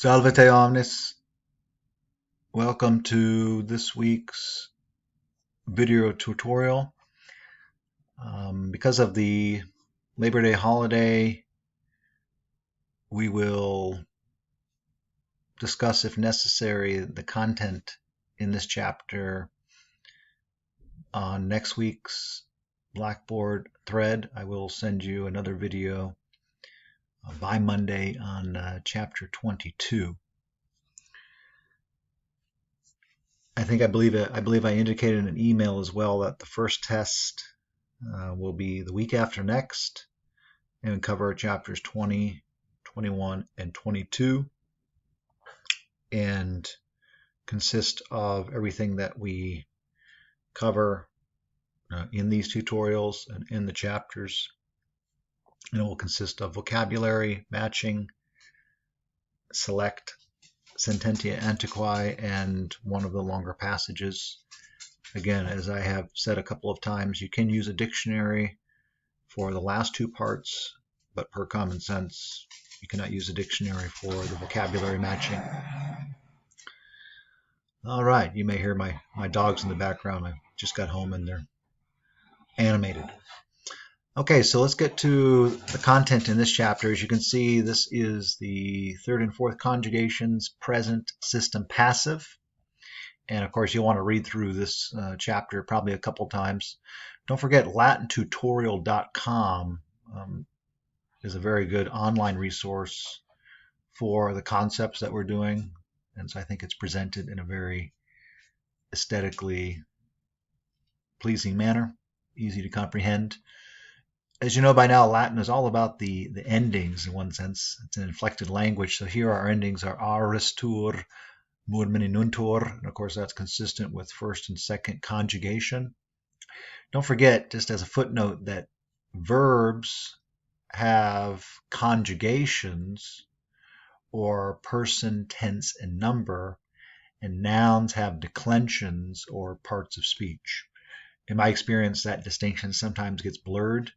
Salvete omnes. Welcome to this week's video tutorial. Because of the Labor Day holiday, we will discuss, if necessary, the content in this chapter on next week's Blackboard thread. I will send you another video by Monday on chapter 22. I believe I indicated in an email as well that the first test will be the week after next and cover chapters 20, 21, and 22 and consist of everything that we cover in these tutorials and in the chapters. And it will consist of vocabulary, matching, select, Sententiae, Antiquae, and one of the longer passages. Again, as I have said a couple of times, you can use a dictionary for the last two parts, but per common sense, you cannot use a dictionary for the vocabulary matching. All right, you may hear my dogs in the background. I just got home and they're animated. Okay, so let's get to the content in this chapter. As you can see, this is the third and fourth conjugations, present system passive. And of course, you'll want to read through this chapter probably a couple times. Don't forget, latintutorial.com is a very good online resource for the concepts that we're doing. And so I think it's presented in a very aesthetically pleasing manner, easy to comprehend. As you know by now, Latin is all about the endings in one sense. It's an inflected language. So here our endings are arestur, murmini nuntur, and of course that's consistent with first and second conjugation. Don't forget, just as a footnote, that verbs have conjugations or person, tense, and number, and nouns have declensions or parts of speech. In my experience, that distinction sometimes gets blurred,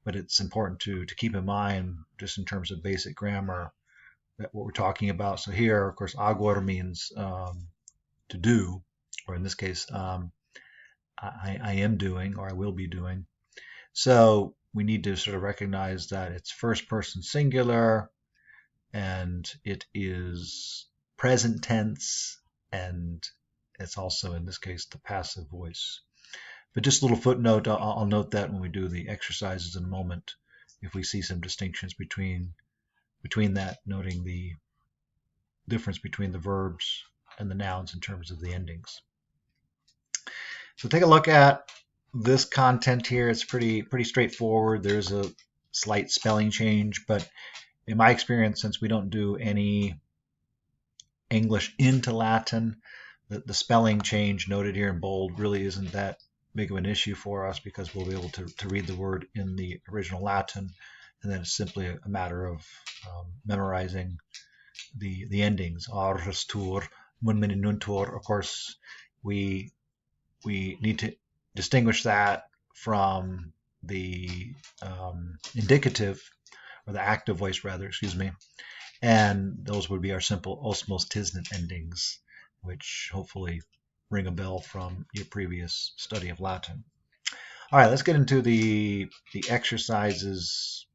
but it's important to keep in mind, just in terms of basic grammar, that what we're talking about. So here, of course, agor means to do, or in this case, I am doing, or I will be doing. So we need to sort of recognize that it's first person singular, and it is present tense, and it's also, in this case, the passive voice. But just a little footnote, I'll note that when we do the exercises in a moment, if we see some distinctions between that, noting the difference between the verbs and the nouns in terms of the endings. So take a look at this content here. It's pretty straightforward. There's a slight spelling change, but in my experience, since we don't do any English into Latin, the spelling change noted here in bold really isn't that big of an issue for us, because we'll be able to read the word in the original Latin, and then it's simply a matter of memorizing the endings. Arestur, murmini nuntur. Of course, we need to distinguish that from the indicative, or the active voice rather, excuse me, and those would be our simple osmos tisnent endings, which hopefully ring a bell from your previous study of Latin. All right, let's get into the exercises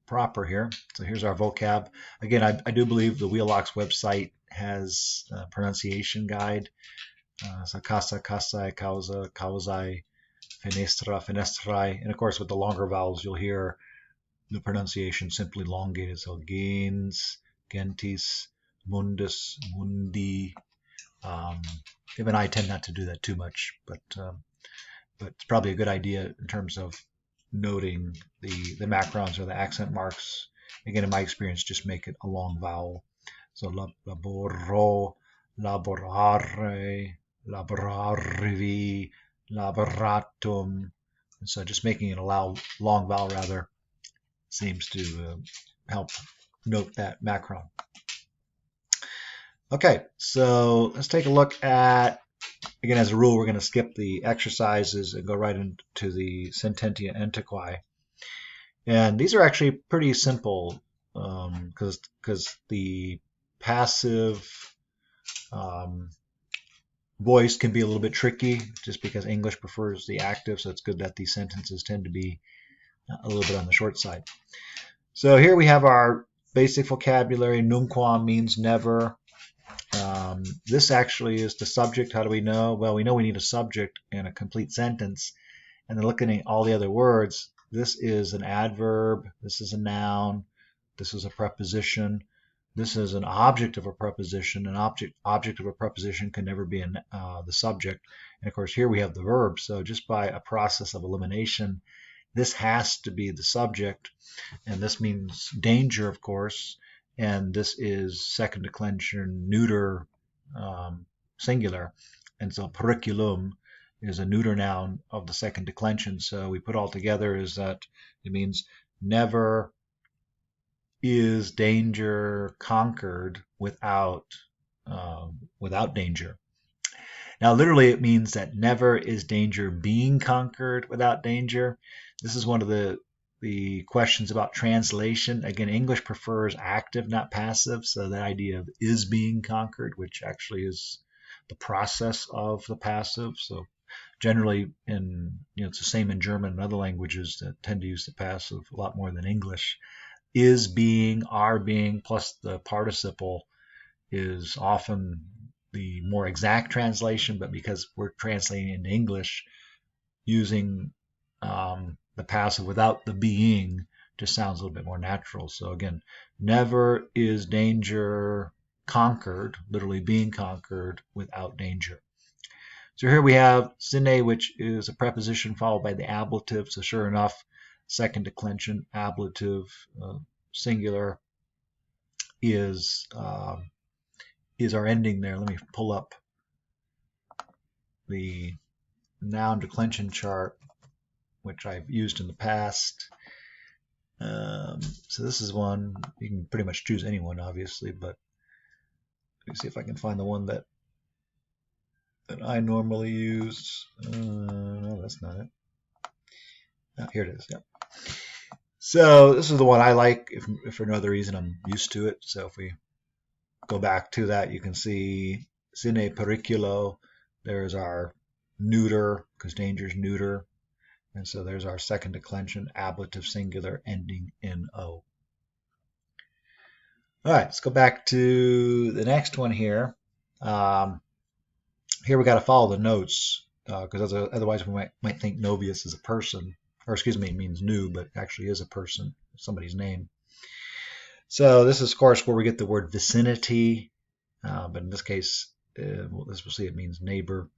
proper here. So here's our vocab. Again, I do believe the Wheelock's website has a pronunciation guide. So casa, casai, causa, causai, fenestra, fenestrae. And of course, with the longer vowels, you'll hear the pronunciation simply elongated. So gens, gentis, mundus, mundi. Even I tend not to do that too much, but it's probably a good idea in terms of noting the macrons or the accent marks. Again, in my experience, just make it a long vowel. So laboro, laborare, laborarivi, laboratum. And so just making it a long vowel rather seems to help note that macron. Okay, so let's take a look at, again, as a rule, we're going to skip the exercises and go right into the Sententiae Antiquae. And these are actually pretty simple because the passive voice can be a little bit tricky just because English prefers the active, so it's good that these sentences tend to be a little bit on the short side. So here we have our basic vocabulary. Nunquam means never. This actually is the subject. How do we know? Well, we know we need a subject and a complete sentence. And then looking at all the other words, this is an adverb, this is a noun, this is a preposition, this is an object of a preposition. An object of a preposition can never be the subject. And of course, here we have the verb. So just by a process of elimination, this has to be the subject. And this means danger, of course. And this is second declension neuter singular. And so periculum is a neuter noun of the second declension. So we put all together is that it means never is danger conquered without danger. Now, literally, it means that never is danger being conquered without danger. This is one of the questions about translation. Again, English prefers active, not passive. So that idea of is being conquered, which actually is the process of the passive. So generally, it's the same in German and other languages that tend to use the passive a lot more than English. Is being, are being, plus the participle is often the more exact translation, but because we're translating into English, using the passive without the being just sounds a little bit more natural. So again, never is danger conquered, literally being conquered, without danger. So here we have sine, which is a preposition followed by the ablative. So sure enough, second declension ablative singular is our ending there. Let me pull up the noun declension chart, which I've used in the past. So this is one. You can pretty much choose any one, obviously, but let me see if I can find the one that I normally use. No, that's not it. Oh, here it is. Yep. So this is the one I like. If for no other reason, I'm used to it. So if we go back to that, you can see sine periculo. There's our neuter, because danger is neuter. And so there's our second declension, ablative singular, ending in O. All right, let's go back to the next one here. Here we got to follow the notes, because otherwise we might think novius is a person, or excuse me, it means new, but it actually is a person, somebody's name. So this is, of course, where we get the word vicinity, but in this case, we'll see it means neighbor.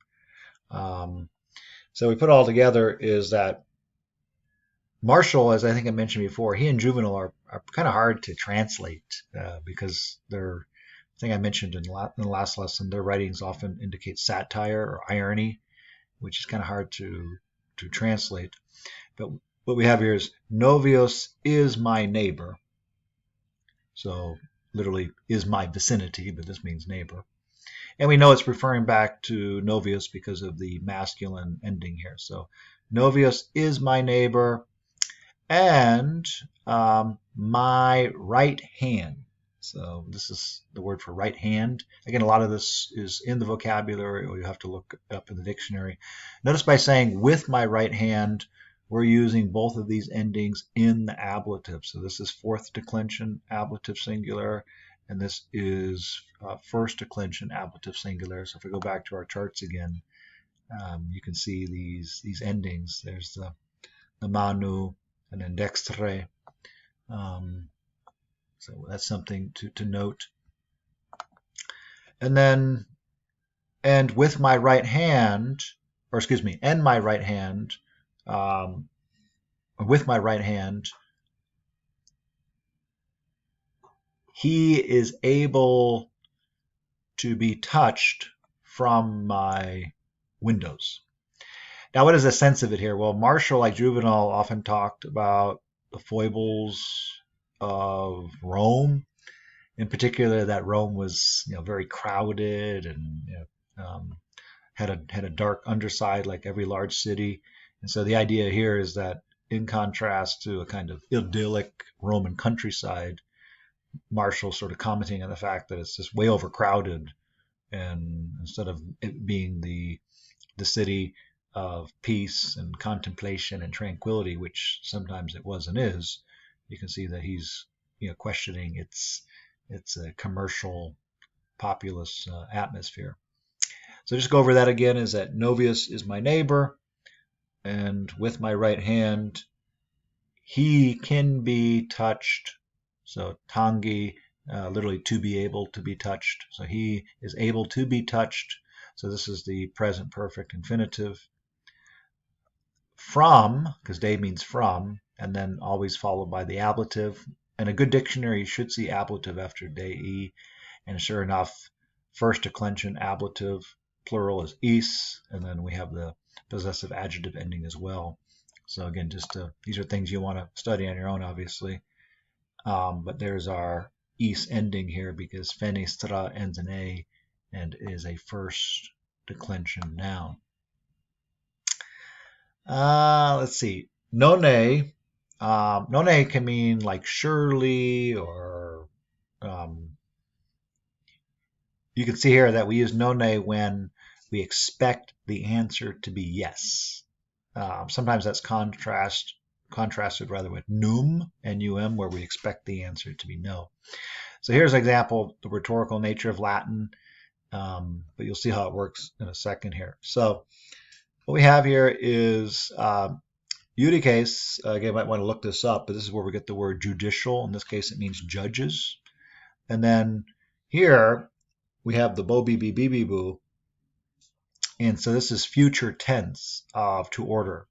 So we put all together is that Martial, as I think I mentioned before, he and Juvenal are kind of hard to translate because they're, I think I mentioned in the last lesson, their writings often indicate satire or irony, which is kind of hard to translate. But what we have here is novios is my neighbor. So literally is my vicinity, but this means neighbor. And we know it's referring back to novius because of the masculine ending here. So novius is my neighbor and my right hand. So this is the word for right hand. Again, a lot of this is in the vocabulary, or you have to look up in the dictionary. Notice by saying with my right hand, we're using both of these endings in the ablative. So this is fourth declension ablative singular, and this is first declension ablative singular. So if we go back to our charts again, you can see these endings. There's the manu and then dextre. So that's something to note. And then, and with my right hand, or excuse me, and my right hand, with my right hand, he is able to be touched from my windows. Now, what is the sense of it here? Well, Martial, like Juvenal, often talked about the foibles of Rome. In particular, that Rome was, very crowded and had a dark underside, like every large city. And so the idea here is that, in contrast to a kind of idyllic Roman countryside, Marshall sort of commenting on the fact that it's just way overcrowded, and instead of it being the city of peace and contemplation and tranquility, which sometimes it was and is, you can see that he's questioning its a commercial populous atmosphere. So just go over that again, is that Novius is my neighbor, and with my right hand he can be touched. So tangi, literally to be able to be touched. So he is able to be touched. So this is the present perfect infinitive. From, because de means from, and then always followed by the ablative. And a good dictionary should see ablative after dei. And sure enough, first declension ablative, plural is is, and then we have the possessive adjective ending as well. So again, these are things you want to study on your own, obviously. But there's our is ending here because fenestra ends in a and is a first declension noun. Let's see. None. None can mean like surely, or you can see here that we use none when we expect the answer to be yes. Sometimes that's contrasted rather with num, N-U-M, where we expect the answer to be no. So here's an example, the rhetorical nature of Latin, but you'll see how it works in a second here. So what we have here is judices. Again, you might want to look this up, but this is where we get the word judicial. In this case, it means judges. And then here we have the bo, be, be, boo. And so this is future tense of to order.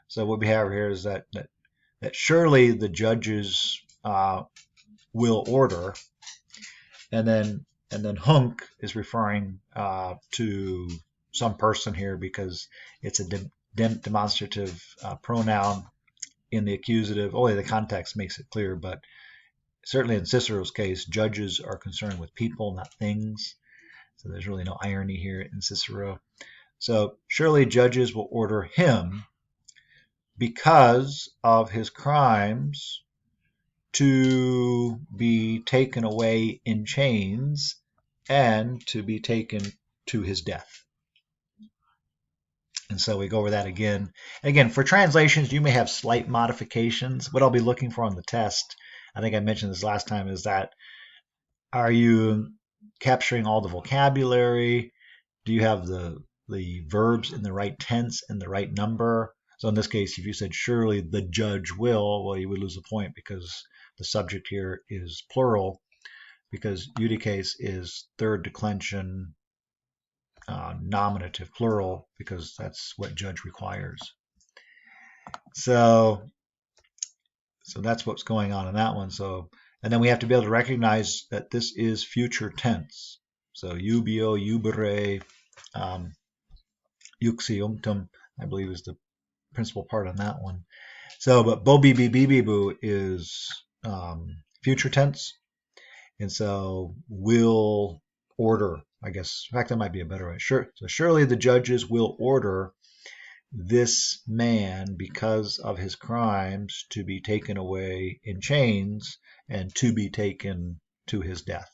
So what we have here is that surely the judges will order, and then hunk is referring to some person here because it's a demonstrative pronoun in the accusative. Only the context makes it clear, but certainly in Cicero's case, judges are concerned with people, not things. So there's really no irony here in Cicero. So surely judges will order him because of his crimes to be taken away in chains and to be taken to his death. And so we go over that again. And again, for translations, you may have slight modifications. What I'll be looking for on the test, I think I mentioned this last time, is that are you capturing all the vocabulary? Do you have the verbs in the right tense and the right number? So in this case, if you said surely the judge will, well, you would lose a point because the subject here is plural, because judices is third declension nominative plural, because that's what judge requires. So that's what's going on in that one. So, and then we have to be able to recognize that this is future tense. So jubeo, jubere, juxiunctum, I believe, is the principal part on that one. So, but bo, be, be, boo is future tense. And so will order, I guess. In fact, that might be a better way. Sure. So surely the judges will order this man, because of his crimes, to be taken away in chains and to be taken to his death.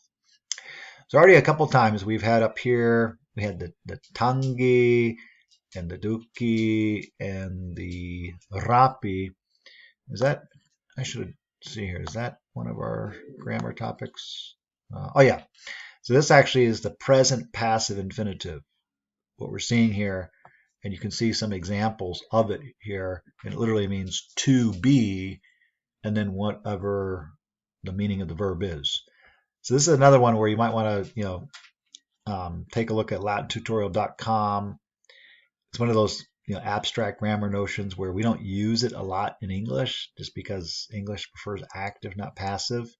So already a couple times we've had up here, we had the tangi and the duki and the rapi. Is that, I should see here, is that one of our grammar topics? Oh yeah. So this actually is the present passive infinitive. What we're seeing here, and you can see some examples of it here, and it literally means to be, and then whatever the meaning of the verb is. So this is another one where you might want to, take a look at latintutorial.com. It's one of those, abstract grammar notions where we don't use it a lot in English, just because English prefers active, not passive.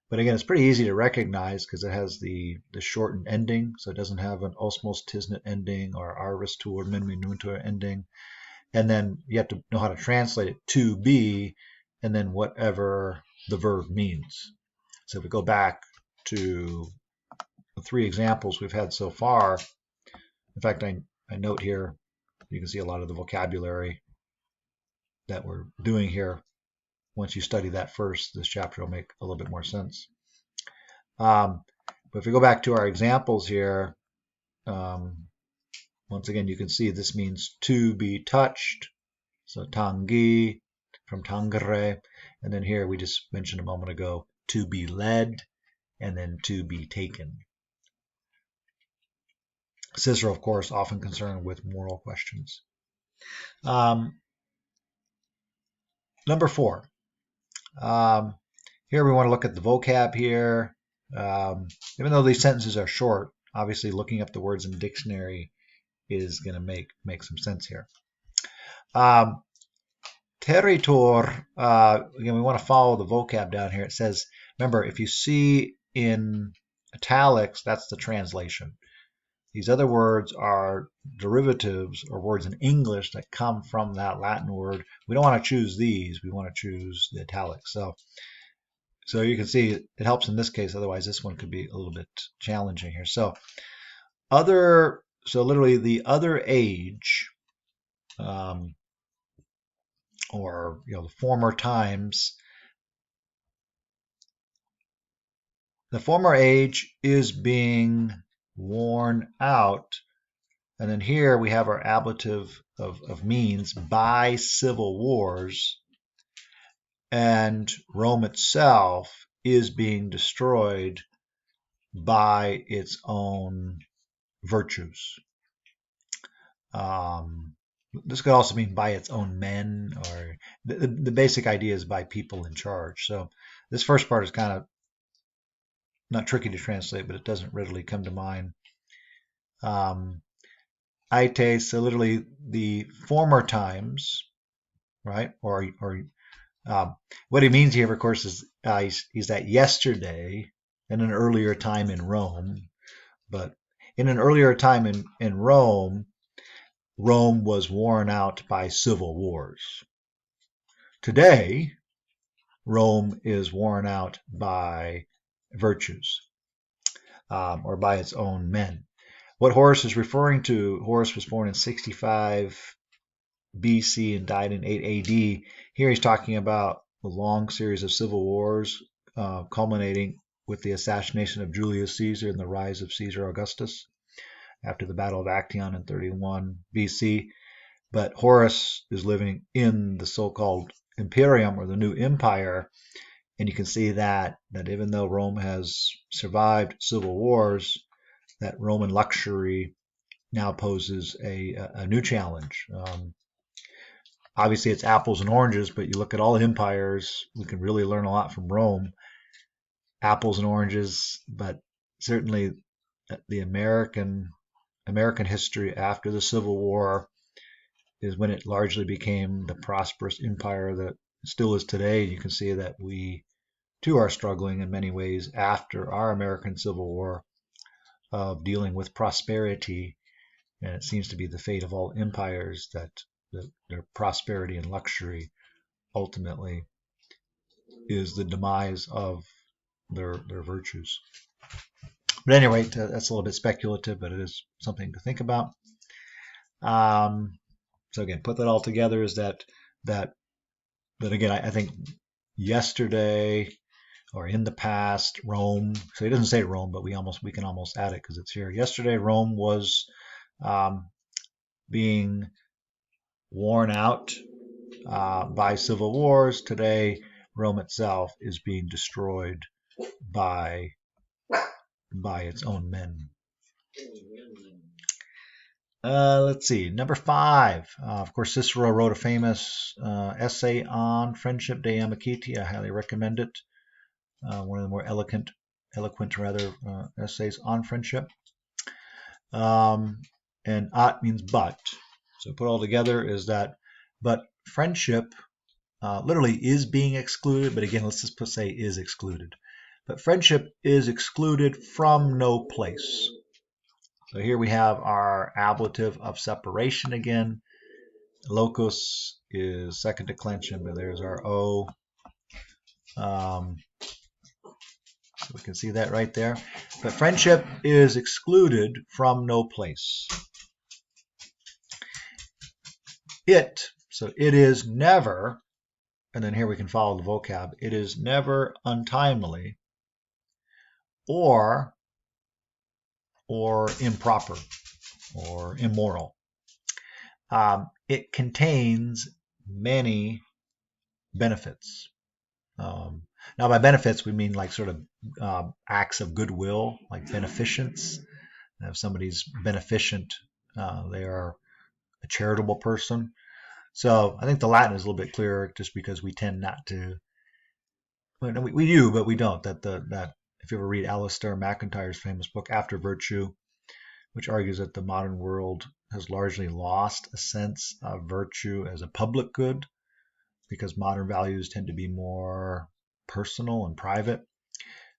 But again, it's pretty easy to recognize because it has the shortened ending, so it doesn't have an osmos tisnit ending or aris tuor minmi nuntur ending. And then you have to know how to translate it to be, and then whatever the verb means. So if we go back to the three examples we've had so far, in fact, I note here, you can see a lot of the vocabulary that we're doing here. Once you study that first, this chapter will make a little bit more sense. But if we go back to our examples here, once again, you can see this means to be touched. So tangi from tangere. And then here we just mentioned a moment ago, to be led, and then to be taken. Cicero, of course, often concerned with moral questions. Number 4. Here we want to look at the vocab here. Even though these sentences are short, obviously looking up the words in the dictionary is going to make some sense here. Territor, again, we want to follow the vocab down here. It says, remember, if you see in italics, that's the translation. These other words are derivatives or words in English that come from that Latin word. We don't want to choose these. We want to choose the italics. So you can see it helps in this case. Otherwise, this one could be a little bit challenging here. So literally the other age, or the former times. The former age is being worn out. And then here we have our ablative of means by civil wars. And Rome itself is being destroyed by its own virtues. This could also mean by its own men, or the basic idea is by people in charge. So this first part is kind of not tricky to translate, but it doesn't readily come to mind. Aite, so literally the former times, right? Or what he means here, of course, is he's that yesterday in an earlier time in Rome. But in an earlier time in Rome, Rome was worn out by civil wars. Today, Rome is worn out by virtues, or by its own men. What Horace is referring to, Horace was born in 65 BC and died in 8 AD. Here he's talking about a long series of civil wars, culminating with the assassination of Julius Caesar and the rise of Caesar Augustus after the Battle of Actium in 31 BC. But Horace is living in the so-called Imperium, or the new empire, and you can see that even though Rome has survived civil wars, that Roman luxury now poses a new challenge. Obviously, it's apples and oranges, but you look at all empires, we can really learn a lot from Rome. Apples and oranges, but certainly the American history after the Civil War is when it largely became the prosperous empire that still is today. You can see that we too are struggling in many ways after our American Civil War of dealing with prosperity, and it seems to be the fate of all empires that their prosperity and luxury ultimately is the demise of their virtues. But anyway, that's a little bit speculative, but it is something to think about. So again, put that all together is that again, I think yesterday or in the past, Rome. So he doesn't say Rome, but we can almost add it because it's here. Yesterday, Rome was being worn out by civil wars. Today, Rome itself is being destroyed by its own men. Let's see. Number 5. Of course, Cicero wrote a famous essay on friendship, De Amicitiae. I highly recommend it. One of the more eloquent essays on friendship. And at means but. So put all together is that, but friendship literally is being excluded. But again, let's just say is excluded. But friendship is excluded from no place. So here we have our ablative of separation again. Locus is second declension, but there's our O. So we can see that right there. But friendship is excluded from no place. So it is never, and then here we can follow the vocab, it is never untimely or improper or immoral. It contains many benefits. Now, by benefits, we mean like sort of acts of goodwill, like beneficence. If somebody's beneficent, they are a charitable person. So I think the Latin is a little bit clearer, just because we tend not to. We do, but we don't. That if you ever read Alistair MacIntyre's famous book After Virtue, which argues that the modern world has largely lost a sense of virtue as a public good, because modern values tend to be more personal and private.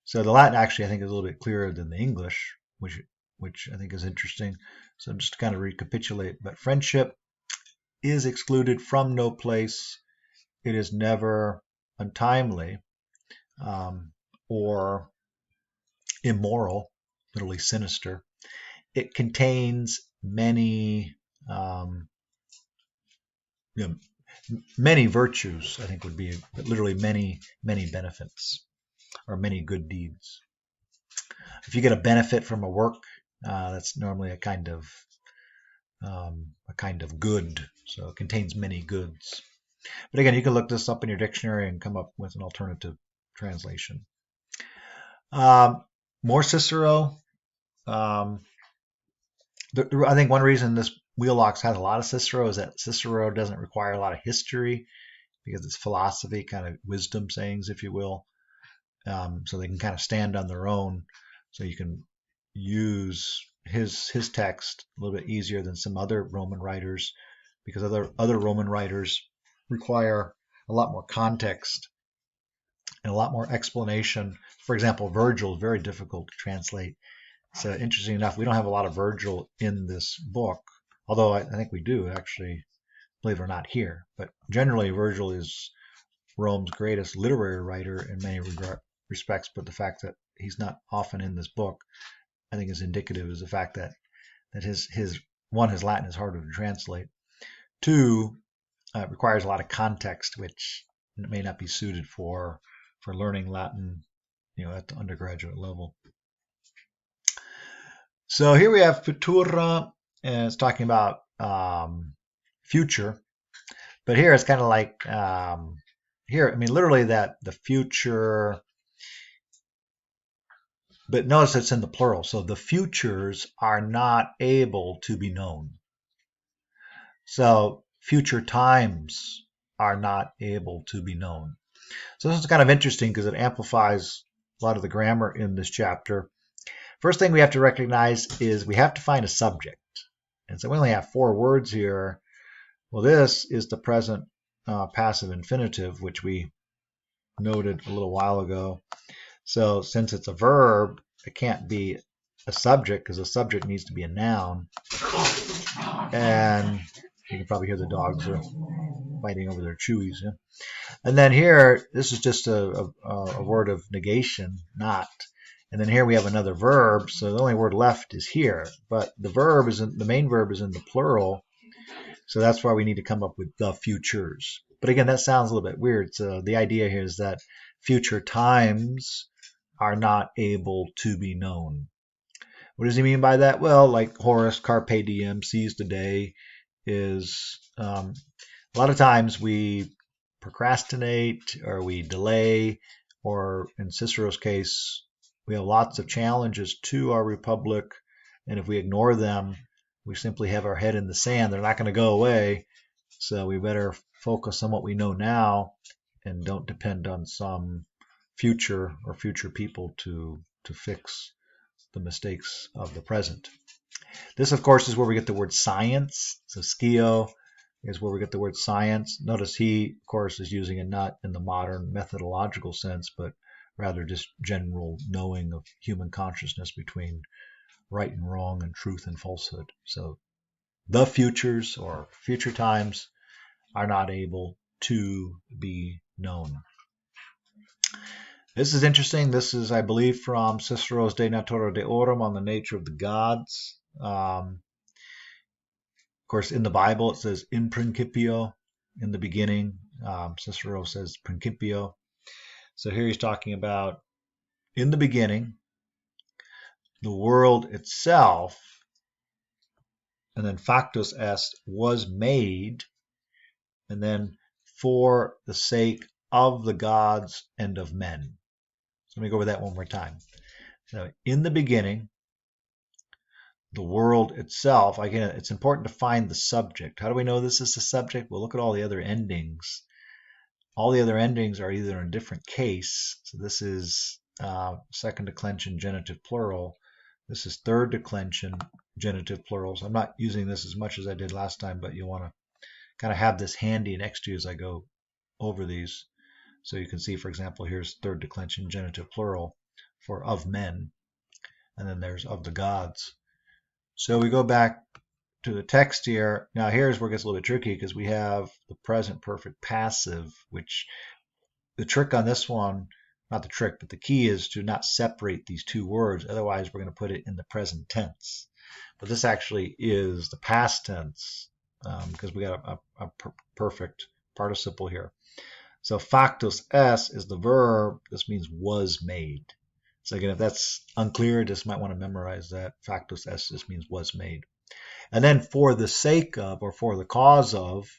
So the Latin actually, I think, is a little bit clearer than the English, which I think is interesting. So just to kind of recapitulate, but friendship is excluded from no place. It is never untimely or immoral, literally sinister. It contains many many virtues, I think would be literally many benefits or many good deeds. If you get a benefit from a work, that's normally a kind of good. So it contains many goods. But again, you can look this up in your dictionary and come up with an alternative translation. More Cicero. I think one reason this Wheelock has a lot of Cicero is that Cicero doesn't require a lot of history, because it's philosophy, kind of wisdom sayings, if you will. So they can kind of stand on their own. So you can use his text a little bit easier than some other Roman writers, because other Roman writers require a lot more context and a lot more explanation. For example, Virgil is very difficult to translate. So interesting enough, we don't have a lot of Virgil in this book, although I think we do actually, believe it or not, here. But generally, Virgil is Rome's greatest literary writer in many respects, but the fact that he's not often in this book, I think, is indicative of the fact that his Latin is harder to translate. Two, it requires a lot of context, which may not be suited for learning Latin, at the undergraduate level. So here we have futura, and it's talking about future. But here it's kind of like here, I mean, literally that the future. But notice it's in the plural. So the futures are not able to be known. So future times are not able to be known. So this is kind of interesting because it amplifies a lot of the grammar in this chapter. First thing we have to recognize is we have to find a subject. And so we only have 4 words here. Well, this is the present passive infinitive, which we noted a little while ago. So since it's a verb, it can't be a subject, because a subject needs to be a noun. And you can probably hear the dogs are fighting over their chewies. Yeah? And then here, this is just a word of negation, not. And then here we have another verb, so the only word left is here. But the main verb is in the plural, so that's why we need to come up with the futures. But again, that sounds a little bit weird. So the idea here is that future times are not able to be known. What does he mean by that? Well, like Horace, carpe diem, seize the day, is a lot of times we procrastinate or we delay, or in Cicero's case, we have lots of challenges to our republic, and if we ignore them, we simply have our head in the sand. They're not going to go away, so we better focus on what we know now and don't depend on some future or future people to fix the mistakes of the present. This, of course, is where we get the word science. So skio is where we get the word science. Notice he, of course, is using it not in the modern methodological sense, but rather just general knowing of human consciousness between right and wrong and truth and falsehood. So the futures or future times are not able to be known. This is interesting. This is, I believe, from Cicero's De Natura Deorum on the nature of the gods. Of course, in the Bible, it says in principio, in the beginning. Cicero says principio. So here he's talking about in the beginning, the world itself, and then factus est, was made, and then for the sake of the gods and of men. So let me go over that one more time. So in the beginning, the world itself, again, it's important to find the subject. How do we know this is the subject? Well, look at all the other endings. All the other endings are either in a different case. So this is second declension genitive plural. This is third declension genitive plural. So I'm not using this as much as I did last time, but you want to kind of have this handy next to you as I go over these. So you can see, for example, here's third declension genitive plural for of men, and then there's of the gods. So we go back to the text here. Now here's where it gets a little bit tricky because we have the present perfect passive, which the trick on this one, not the trick, but the key is to not separate these two words. Otherwise, we're going to put it in the present tense. But this actually is the past tense because we got a perfect participle here. So factus est is the verb. This means was made. So again, if that's unclear, just might want to memorize that. Factus est just means was made. And then for the sake of, or for the cause of,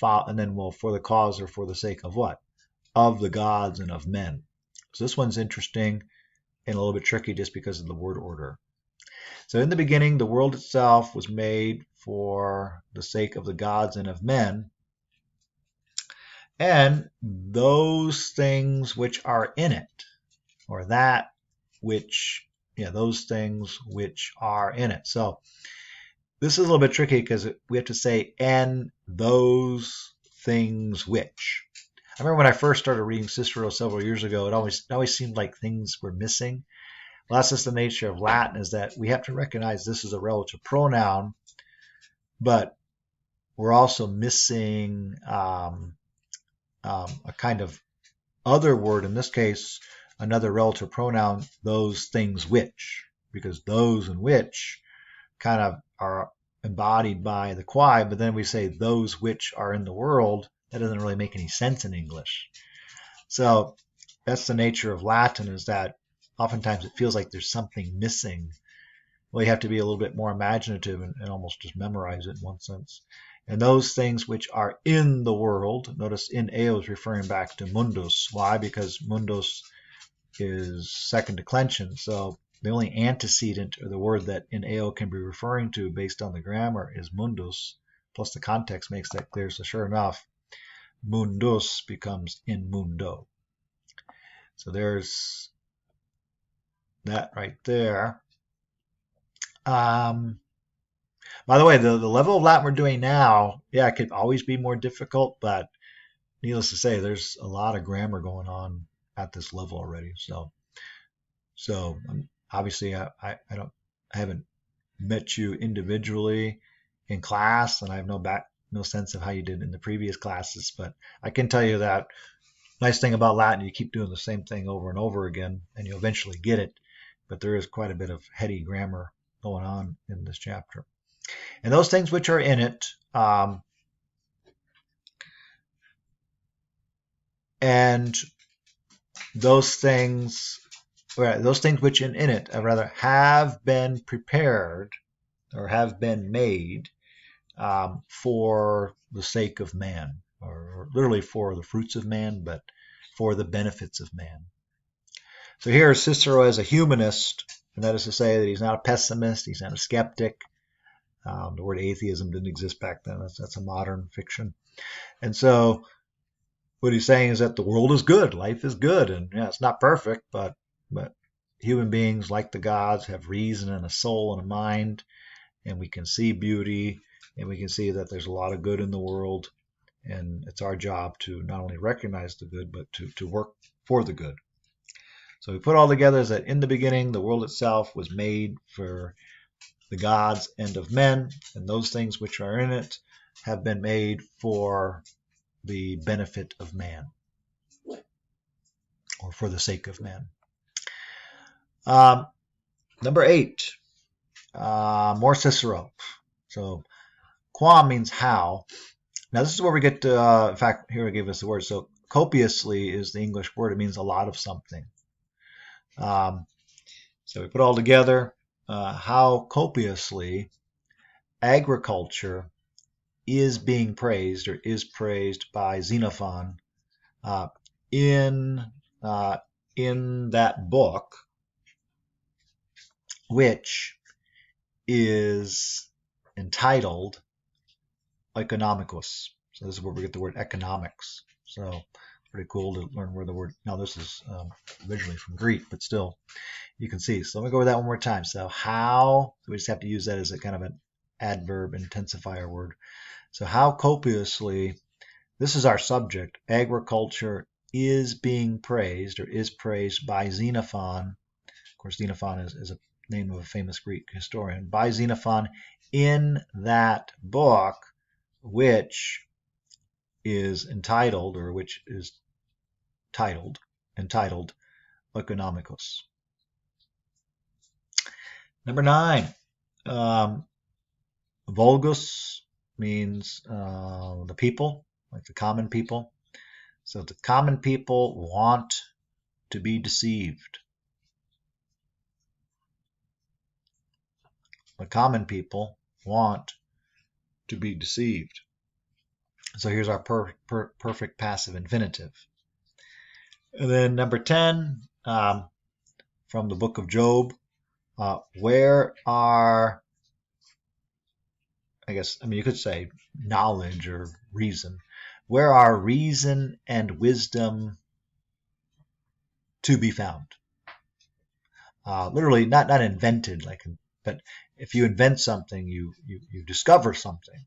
and then, well, for the cause or for the sake of what? Of the gods and of men. So this one's interesting and a little bit tricky just because of the word order. So in the beginning, the world itself was made for the sake of the gods and of men. And those things which are in it, or that which, those things which are in it. So this is a little bit tricky because we have to say, and those things which. I remember when I first started reading Cicero several years ago, it always seemed like things were missing. Well, that's just the nature of Latin, is that we have to recognize this is a relative pronoun, but we're also missing a kind of other word, in this case, another relative pronoun, those things which, because those and which kind of are embodied by the quae, but then we say those which are in the world. That doesn't really make any sense in English. So that's the nature of Latin, is that oftentimes it feels like there's something missing. Well, you have to be a little bit more imaginative and almost just memorize it in one sense. And those things which are in the world, notice in eo is referring back to mundus. Why? Because mundus is second declension. So the only antecedent, or the word that in eo can be referring to based on the grammar, is mundus, plus the context makes that clear. So sure enough, mundus becomes in mundo. So there's that right there. By the way, the level of Latin we're doing now, it could always be more difficult, but needless to say, there's a lot of grammar going on at this level already. So obviously, I haven't met you individually in class, and I have no sense of how you did in the previous classes. But I can tell you that nice thing about Latin, you keep doing the same thing over and over again, and you eventually get it. But there is quite a bit of heady grammar going on in this chapter. And those things which are in it, and those things which in it, rather, have been prepared or have been made for the sake of man, or literally for the fruits of man, but for the benefits of man. So here Cicero as a humanist, and that is to say that he's not a pessimist, he's not a skeptic. The word atheism didn't exist back then. That's a modern fiction. And so what he's saying is that the world is good, life is good, and it's not perfect, but human beings, like the gods, have reason and a soul and a mind, and we can see beauty, and we can see that there's a lot of good in the world, and it's our job to not only recognize the good, but to work for the good. So we put all together is that in the beginning, the world itself was made for the gods and of men, and those things which are in it have been made for the benefit of man, or for the sake of man. Number 8, more Cicero. So qua means how. Now this is where we get to, in fact, here I gave us the word. So copiously is the English word. It means a lot of something. So we put all together how copiously agriculture is being praised or is praised by Xenophon uh, in uh, in that book, which is entitled Economicus. So this is where we get the word economics. So pretty cool to learn where the word. Now this is originally from Greek, but still you can see. So let me go over that one more time. So how, we just have to use that as a kind of an adverb intensifier word. So how copiously, this is our subject, agriculture is being praised or is praised by Xenophon. Of course, Xenophon is a name of a famous Greek historian. By Xenophon in that book, which is entitled, or which is entitled Economicus. Number 9, vulgus means the people, like the common people. So the common people want to be deceived. The common people want to be deceived. So here's our perfect passive infinitive. And then number 10, from the book of Job, where are, you could say knowledge or reason. Where are reason and wisdom to be found? Literally, not invented, but if you invent something, you discover something.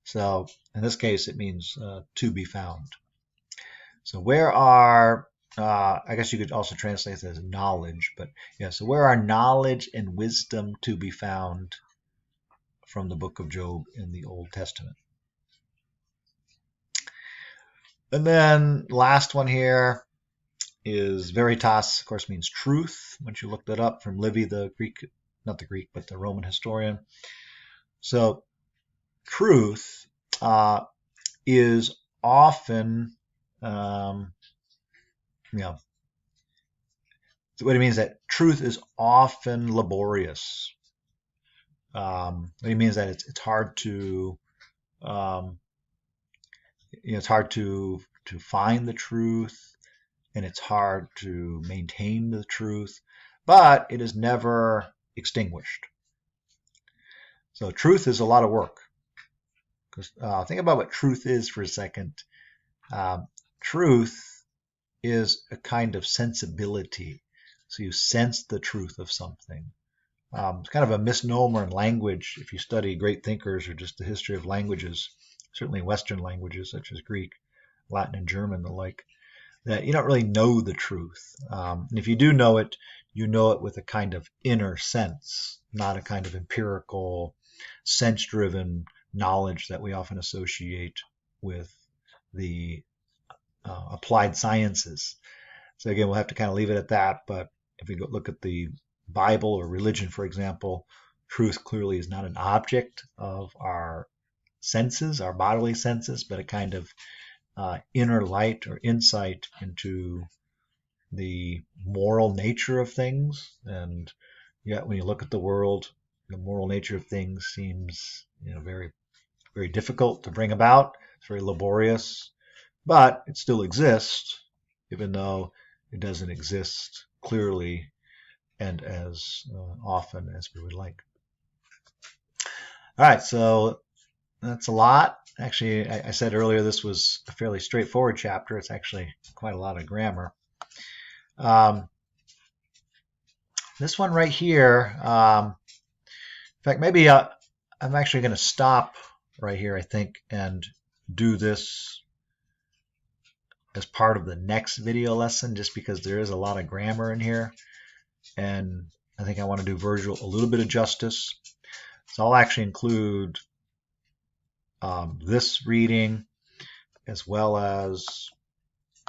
So in this case, it means to be found. So where are, I guess you could also translate that as knowledge, but yeah, so where are knowledge and wisdom to be found from the book of Job in the Old Testament? And then last one here is veritas, of course, means truth. Once you look that up from Livy, the Greek, not the Greek, but the Roman historian. So truth is often, what it means is that truth is often laborious. What it means is that it's hard to, it's hard to find the truth, and it's hard to maintain the truth, but it is never extinguished. So truth is a lot of work. Because think about what truth is for a second. Truth is a kind of sensibility. So you sense the truth of something. It's kind of a misnomer in language if you study great thinkers or just the history of languages, certainly Western languages such as Greek, Latin, and German, the like, that you don't really know the truth. And if you do know it, you know it with a kind of inner sense, not a kind of empirical, sense-driven knowledge that we often associate with the applied sciences. So again, we'll have to kind of leave it at that. But if we go look at the Bible or religion, for example, truth clearly is not an object of our senses, our bodily senses, but a kind of inner light or insight into the moral nature of things. And yet, when you look at the world, the moral nature of things seems, very, very difficult to bring about. It's very laborious, but it still exists, even though it doesn't exist clearly and as often as we would like. All right, so that's a lot. Actually, I said earlier this was a fairly straightforward chapter. It's actually quite a lot of grammar. This one right here, in fact, maybe I'm actually going to stop right here, I think, and do this as part of the next video lesson, just because there is a lot of grammar in here, and I think I want to do Virgil a little bit of justice. So I'll actually include this reading as well as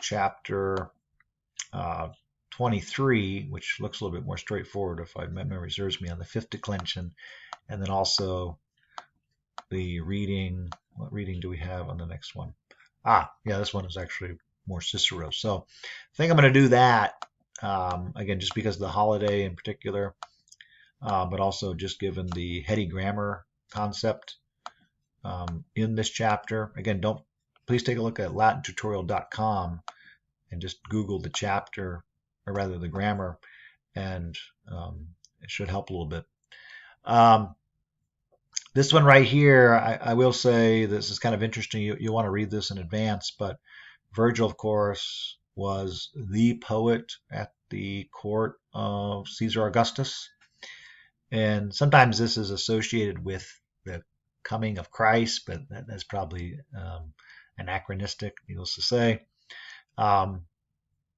chapter 23, which looks a little bit more straightforward if my memory serves me, on the fifth declension, and then also the reading. What reading do we have on the next one? Yeah, this one is actually more Cicero. So I think I'm going to do that Again, just because of the holiday in particular, but also just given the heady grammar concept in this chapter. Again, don't please take a look at latintutorial.com and just Google the chapter, or rather the grammar, and it should help a little bit. This one right here, I will say this is kind of interesting. You want to read this in advance, but Virgil, of course, was the poet at the court of Caesar Augustus. And sometimes this is associated with the coming of Christ, but that's probably anachronistic, needless to say. Um,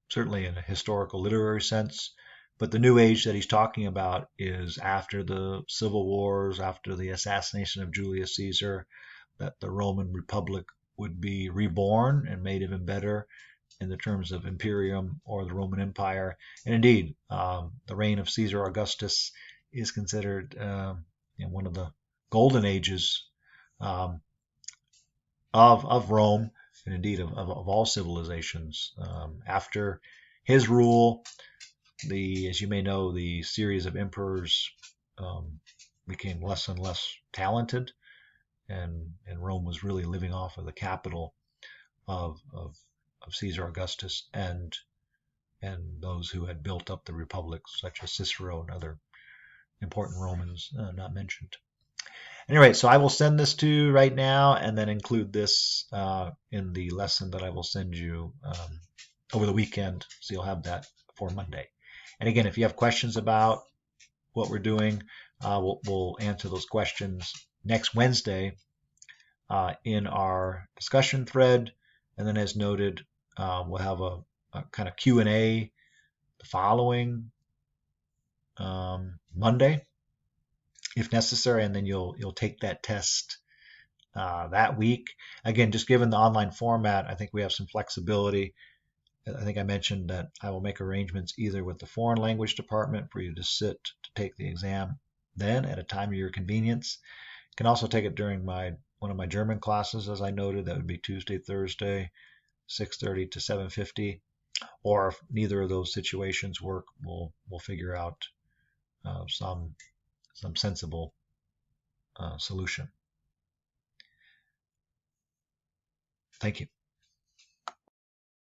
Certainly in a historical literary sense. But the new age that he's talking about is after the civil wars, after the assassination of Julius Caesar, that the Roman Republic would be reborn and made even better in the terms of imperium or the Roman Empire. And indeed, the reign of Caesar Augustus is considered one of the golden ages um, of Rome, and indeed of all civilizations. After his rule, as you may know, the series of emperors became less and less talented, and Rome was really living off of the capital of Caesar Augustus and those who had built up the republic, such as Cicero and other important Romans not mentioned. Anyway, so I will send this to you right now and then include this in the lesson that I will send you over the weekend, so you'll have that for Monday. And again, if you have questions about what we're doing, we'll answer those questions next Wednesday in our discussion thread. And then as noted, we'll have a kind of Q&A the following Monday, if necessary, and then you'll take that test that week. Again, just given the online format, I think we have some flexibility. I think I mentioned that I will make arrangements either with the foreign language department for you to sit to take the exam then at a time of your convenience. You can also take it during one of my German classes, as I noted. That would be Tuesday, Thursday, 6:30 to 7:50. Or if neither of those situations work, we'll figure out some sensible solution. Thank you.